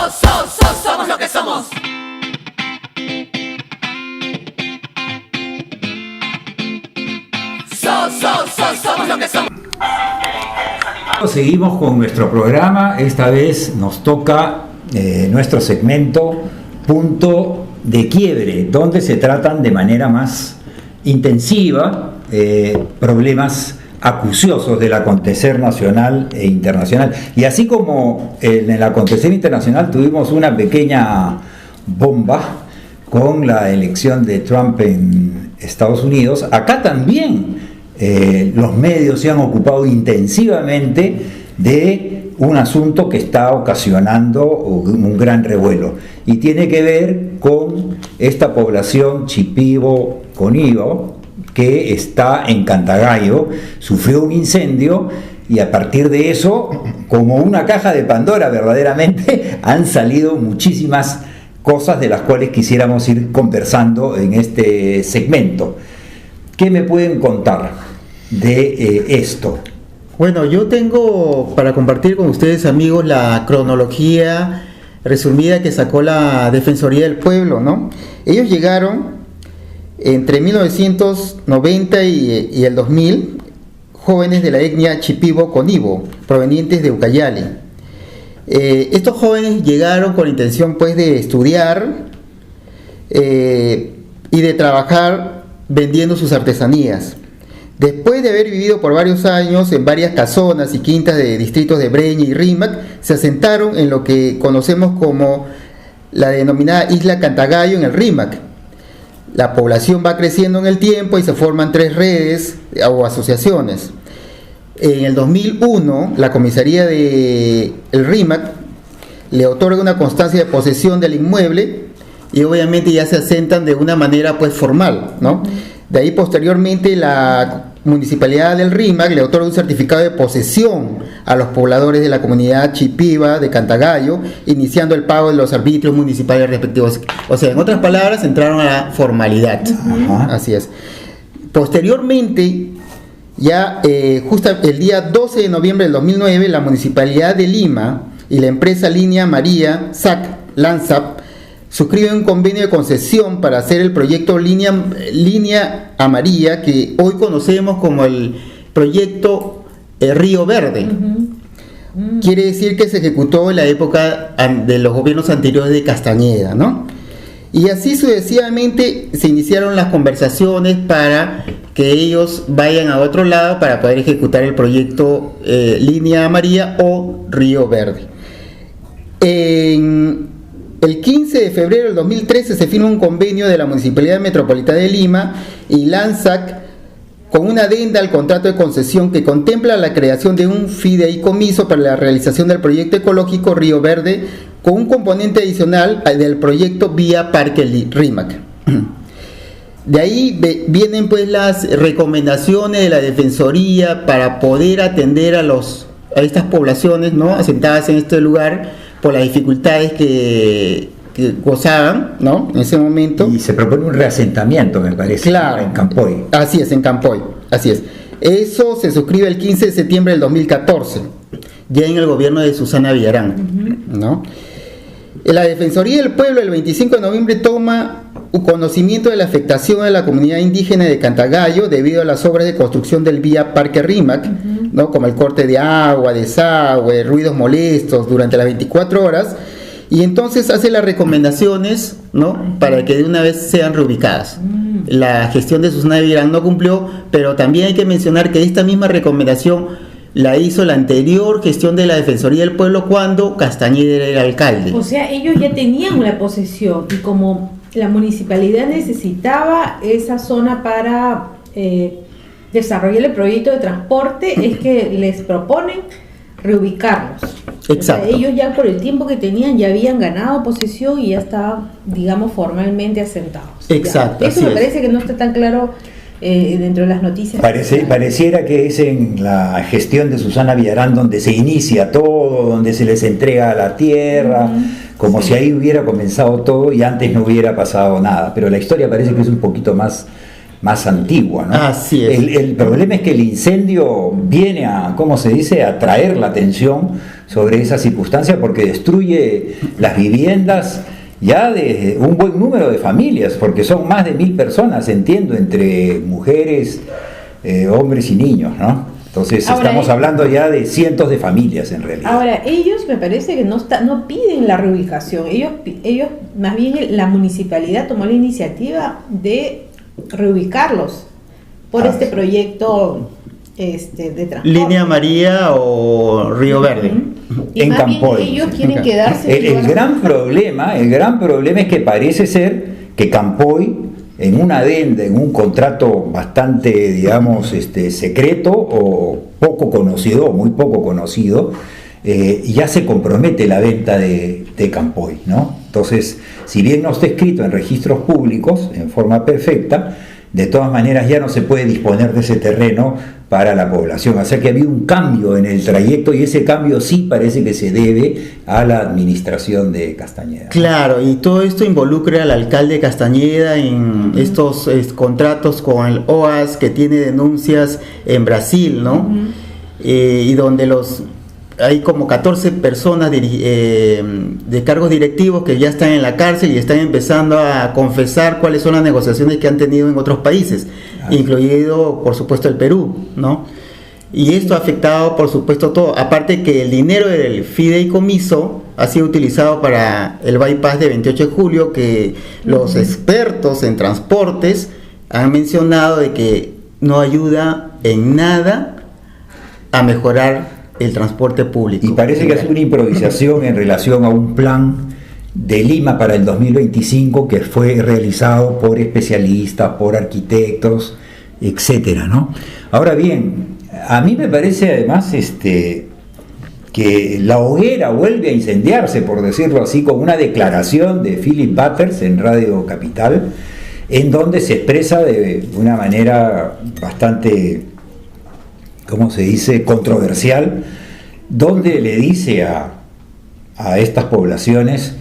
Somos lo que somos. Somos lo que somos. Seguimos con nuestro programa. Esta vez nos toca nuestro segmento Punto de Quiebre, donde se tratan de manera más intensiva problemas acuciosos del acontecer nacional e internacional. Y así como en el acontecer internacional tuvimos una pequeña bomba con la elección de Trump en Estados Unidos, acá también los medios se han ocupado intensivamente de un asunto que está ocasionando un gran revuelo y tiene que ver con esta población Shipibo-Conibo que está en Cantagallo, sufrió un incendio y a partir de eso, como una caja de Pandora verdaderamente, han salido muchísimas cosas de las cuales quisiéramos ir conversando en este segmento. ¿Qué me pueden contar de esto? Bueno, yo tengo para compartir con ustedes, amigos, la cronología resumida que sacó la Defensoría del Pueblo, ¿no? Ellos llegaron entre 1990 y el 2000, jóvenes de la etnia Shipibo-Conibo, provenientes de Ucayali. Estos jóvenes llegaron con la intención, pues, de estudiar y de trabajar vendiendo sus artesanías. Después de haber vivido por varios años en varias casonas y quintas de distritos de Breña y Rímac, se asentaron en lo que conocemos como la denominada Isla Cantagallo en el Rímac. La población va creciendo en el tiempo y se forman 3 redes o asociaciones. En el 2001, la comisaría de el Rímac le otorga una constancia de posesión del inmueble y obviamente ya se asentan de una manera, pues, formal, ¿no? De ahí posteriormente la Municipalidad del Rímac le otorga un certificado de posesión a los pobladores de la comunidad Shipiba de Cantagallo, iniciando el pago de los arbitrios municipales respectivos. O sea, en otras palabras, entraron a la formalidad. Así es. Posteriormente, ya justo el día 12 de noviembre del 2009, la Municipalidad de Lima y la empresa Línea Amarilla, SAC, LANSAP, suscriben un convenio de concesión para hacer el proyecto Línea Amarilla, que hoy conocemos como el proyecto Río Verde. Quiere decir que se ejecutó en la época de los gobiernos anteriores de Castañeda, ¿no? Y así sucesivamente se iniciaron las conversaciones para que ellos vayan a otro lado para poder ejecutar el proyecto Línea Amarilla o Río Verde. El 15 de febrero del 2013 se firma un convenio de la Municipalidad Metropolitana de Lima y LANSAC con una adenda al contrato de concesión que contempla la creación de un fideicomiso para la realización del proyecto ecológico Río Verde con un componente adicional del proyecto Vía Parque Rímac. De ahí vienen, pues, las recomendaciones de la Defensoría para poder atender a estas poblaciones, ¿no?, asentadas en este lugar, por las dificultades que gozaban, ¿no?, en ese momento. Y se propone un reasentamiento, me parece, claro, en Campoy. Así es, en Campoy, así es. Eso se suscribe el 15 de septiembre del 2014, ya en el gobierno de Susana Villarán, ¿no? La Defensoría del Pueblo el 25 de noviembre toma conocimiento de la afectación a la comunidad indígena de Cantagallo debido a las obras de construcción del Vía Parque Rímac, ¿no?, como el corte de agua, desagüe, ruidos molestos durante las 24 horas, y entonces hace las recomendaciones, ¿no?, para que de una vez sean reubicadas. La gestión de Susana Villarán no cumplió, pero también hay que mencionar que esta misma recomendación la hizo la anterior gestión de la Defensoría del Pueblo cuando Castañeda era alcalde. O sea, ellos ya tenían una posesión y como la municipalidad necesitaba esa zona para desarrollar el proyecto de transporte, es que les proponen reubicarlos. Exacto. O sea, ellos ya por el tiempo que tenían ya habían ganado posesión y ya estaban, digamos, formalmente asentados. Exacto. Ya. Eso me parece que no está tan claro dentro de las noticias. Pareciera que es en la gestión de Susana Villarán donde se inicia todo, donde se les entrega la tierra, como si ahí hubiera comenzado todo y antes no hubiera pasado nada. Pero la historia parece que es un poquito más antigua, ¿no? Así es. El problema es que el incendio viene a, ¿cómo se dice?, a atraer la atención sobre esa circunstancia porque destruye las viviendas ya de un buen número de familias, porque son más de 1000 personas, entiendo, entre mujeres, hombres y niños, ¿no? Entonces Ahora, estamos hablando ya de cientos de familias en realidad. Ahora, ellos me parece que no piden la reubicación, ellos más bien la municipalidad tomó la iniciativa de reubicarlos por este sí. proyecto de transporte. Línea María o Río Verde. Y En más bien Campoy. ellos quieren quedarse en El lugar- gran problema es que parece ser que Campoy, en una adenda, en un contrato bastante, digamos, secreto o poco conocido, o muy poco conocido, ya se compromete la venta de Campoy, ¿no? Entonces, si bien no está escrito en registros públicos en forma perfecta, de todas maneras ya no se puede disponer de ese terreno para la población. O sea que ha habido un cambio en el trayecto y ese cambio sí parece que se debe a la administración de Castañeda. Claro, y todo esto involucra al alcalde Castañeda en estos contratos con el OAS que tiene denuncias en Brasil, ¿no? Y donde hay como 14 personas de cargos directivos que ya están en la cárcel y están empezando a confesar cuáles son las negociaciones que han tenido en otros países, incluido por supuesto el Perú, ¿no? Y esto ha afectado por supuesto todo, aparte que el dinero del fideicomiso ha sido utilizado para el bypass de 28 de julio, que los expertos en transportes han mencionado de que no ayuda en nada a mejorar el transporte público. Y parece que es una improvisación en relación a un plan de Lima para el 2025 que fue realizado por especialistas, por arquitectos, etcétera, ¿no? Ahora bien, a mí me parece además que la hoguera vuelve a incendiarse, por decirlo así, con una declaración de Philip Butters en Radio Capital, en donde se expresa de una manera bastante, ¿cómo se dice?, controversial, donde le dice a estas poblaciones,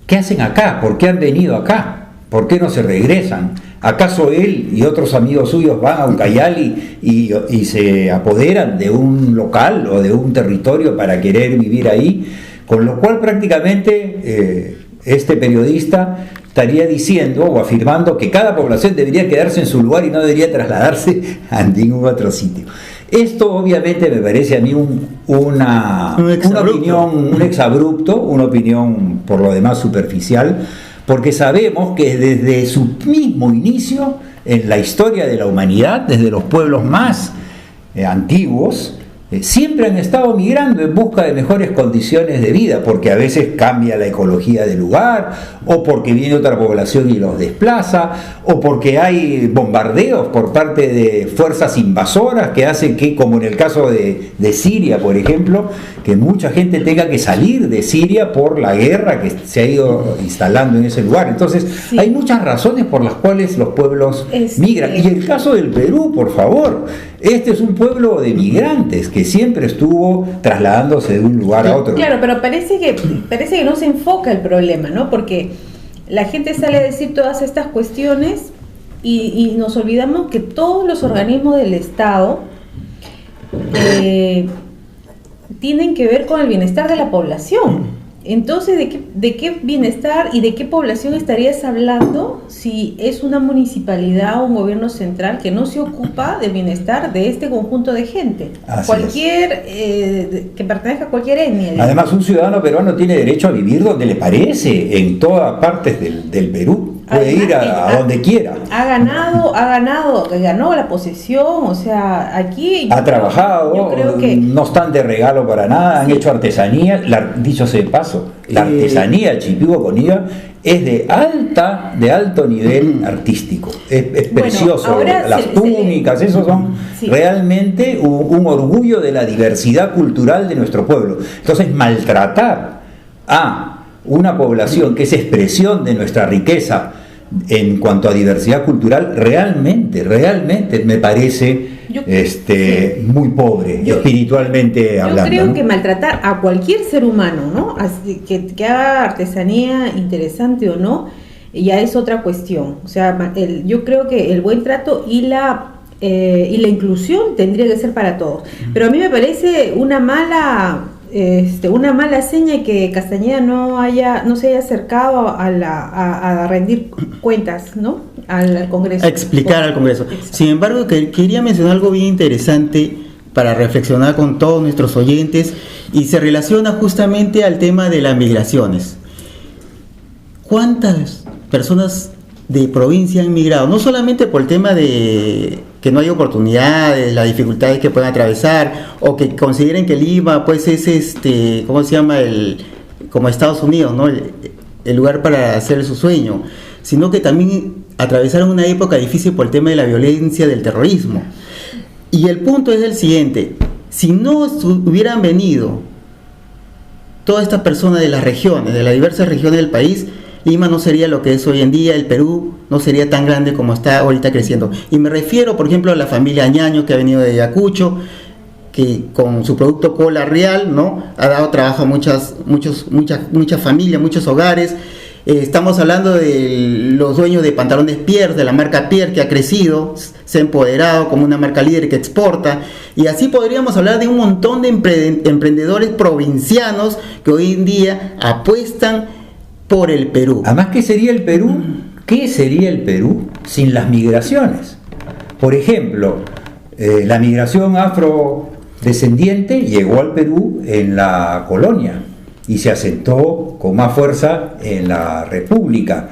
¿qué hacen acá? ¿Por qué han venido acá? ¿Por qué no se regresan? ¿Acaso él y otros amigos suyos van a Ucayali y se apoderan de un local o de un territorio para querer vivir ahí? Con lo cual prácticamente este periodista estaría diciendo o afirmando que cada población debería quedarse en su lugar y no debería trasladarse a ningún otro sitio. Esto obviamente me parece a mí una opinión, un exabrupto, una opinión por lo demás superficial, porque sabemos que desde su mismo inicio en la historia de la humanidad, desde los pueblos más antiguos, siempre han estado migrando en busca de mejores condiciones de vida, porque a veces cambia la ecología del lugar, o porque viene otra población y los desplaza, o porque hay bombardeos por parte de fuerzas invasoras que hacen que, como en el caso de Siria, por ejemplo, que mucha gente tenga que salir de Siria por la guerra que se ha ido instalando en ese lugar. Entonces, sí, hay muchas razones por las cuales los pueblos migran. Y el caso del Perú, por favor, este es un pueblo de migrantes que siempre estuvo trasladándose de un lugar a otro. Claro, pero parece que no se enfoca el problema, ¿no? Porque la gente sale a decir todas estas cuestiones y nos olvidamos que todos los organismos del Estado tienen que ver con el bienestar de la población. Entonces, ¿de qué bienestar y de qué población estarías hablando si es una municipalidad o un gobierno central que no se ocupa del bienestar de este conjunto de gente? Que pertenezca a cualquier etnia. Además, un ciudadano peruano tiene derecho a vivir donde le parece, en todas partes del Perú. Puede ir a donde quiera. Ganó la posesión, o sea, aquí... Ha trabajado, yo creo que no están de regalo para nada, han hecho artesanía, dicho sea de paso, la artesanía del Chipibo con IVA es de alto nivel artístico, es precioso, las túnicas, esos son realmente un orgullo de la diversidad cultural de nuestro pueblo. Entonces, maltratar a una población que es expresión de nuestra riqueza en cuanto a diversidad cultural, realmente me parece muy pobre, espiritualmente hablando. Yo creo, ¿no?, que maltratar a cualquier ser humano, ¿no?, así que haga artesanía interesante o no, ya es otra cuestión. O sea, yo creo que el buen trato y la inclusión tendría que ser para todos. Pero a mí me parece una mala una mala seña que Castañeda no se haya acercado a rendir cuentas, ¿no? Al Congreso. A explicar al Congreso. Exacto. Sin embargo, quería mencionar algo bien interesante para reflexionar con todos nuestros oyentes y se relaciona justamente al tema de las migraciones. ¿Cuántas personas de provincia han migrado? No solamente por el tema de que no hay oportunidades, las dificultades que pueden atravesar, o que consideren que Lima pues es ¿cómo se llama? Como Estados Unidos, ¿no? El lugar para hacer su sueño, sino que también atravesaron una época difícil por el tema de la violencia, del terrorismo. Y el punto es el siguiente: si no hubieran venido todas estas personas de las regiones, de las diversas regiones del país, Lima no sería lo que es hoy en día, el Perú no sería tan grande como está ahorita creciendo. Y me refiero, por ejemplo, a la familia Añaño, que ha venido de Ayacucho, que con su producto Cola Real, ¿no?, ha dado trabajo a muchas familias, muchos hogares. Estamos hablando de los dueños de Pantalones Pierre, de la marca Pierre, que ha crecido, se ha empoderado como una marca líder que exporta, y así podríamos hablar de un montón de emprendedores provincianos que hoy en día apuestan por el Perú. Además, ¿qué sería el Perú? ¿Qué sería el Perú sin las migraciones? Por ejemplo, la migración afrodescendiente llegó al Perú en la colonia y se asentó con más fuerza en la República.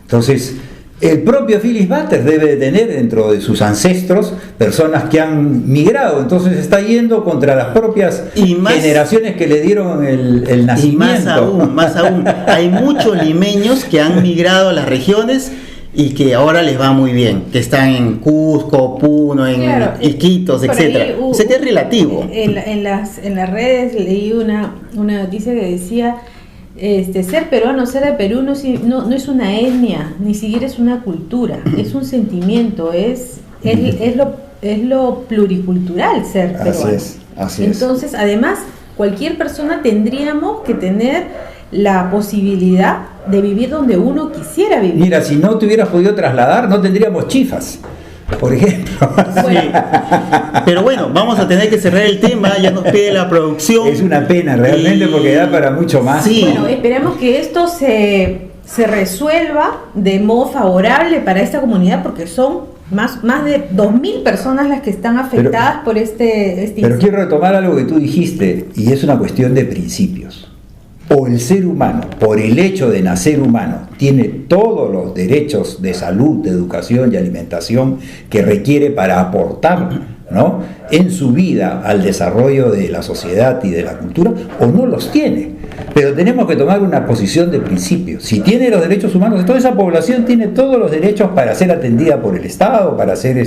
Entonces, el propio Phyllis Butters debe de tener dentro de sus ancestros personas que han migrado, entonces está yendo contra las propias generaciones que le dieron el nacimiento. Y más aún, hay muchos limeños que han migrado a las regiones y que ahora les va muy bien, que están en Cusco, Puno, en Iquitos, etcétera. O sea que es relativo. En las redes leí una noticia que decía: ser peruano, ser de Perú no es una etnia, ni siquiera es una cultura, es un sentimiento, es lo pluricultural ser peruano. Así es. Entonces, además, cualquier persona tendríamos que tener la posibilidad de vivir donde uno quisiera vivir. Mira, si no te hubieras podido trasladar, no tendríamos chifas, por ejemplo. Bueno. Sí. Pero bueno, vamos a tener que cerrar el tema, ya nos pide la producción. Es una pena realmente, porque da para mucho más. Sí. Bueno, esperemos que esto se resuelva de modo favorable para esta comunidad, porque son más de 2.000 personas las que están afectadas por este Pero quiero retomar algo que tú dijiste, y es una cuestión de principios. O el ser humano, por el hecho de nacer humano, tiene todos los derechos de salud, de educación y alimentación que requiere para aportar, ¿no?, en su vida al desarrollo de la sociedad y de la cultura, o no los tiene. Pero tenemos que tomar una posición de principio. Si tiene los derechos humanos, toda esa población tiene todos los derechos para ser atendida por el Estado, para ser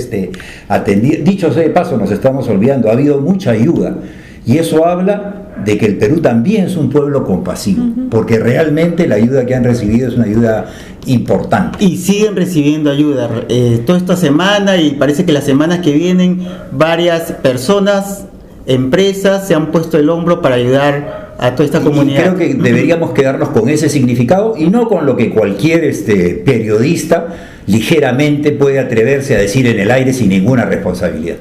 atendida. Dicho sea de paso, nos estamos olvidando, ha habido mucha ayuda. Y eso habla de que el Perú también es un pueblo compasivo, porque realmente la ayuda que han recibido es una ayuda importante. Y siguen recibiendo ayuda toda esta semana, y parece que las semanas que vienen varias personas, empresas se han puesto el hombro para ayudar a toda esta comunidad. Y creo que deberíamos quedarnos con ese significado y no con lo que cualquier periodista ligeramente puede atreverse a decir en el aire sin ninguna responsabilidad.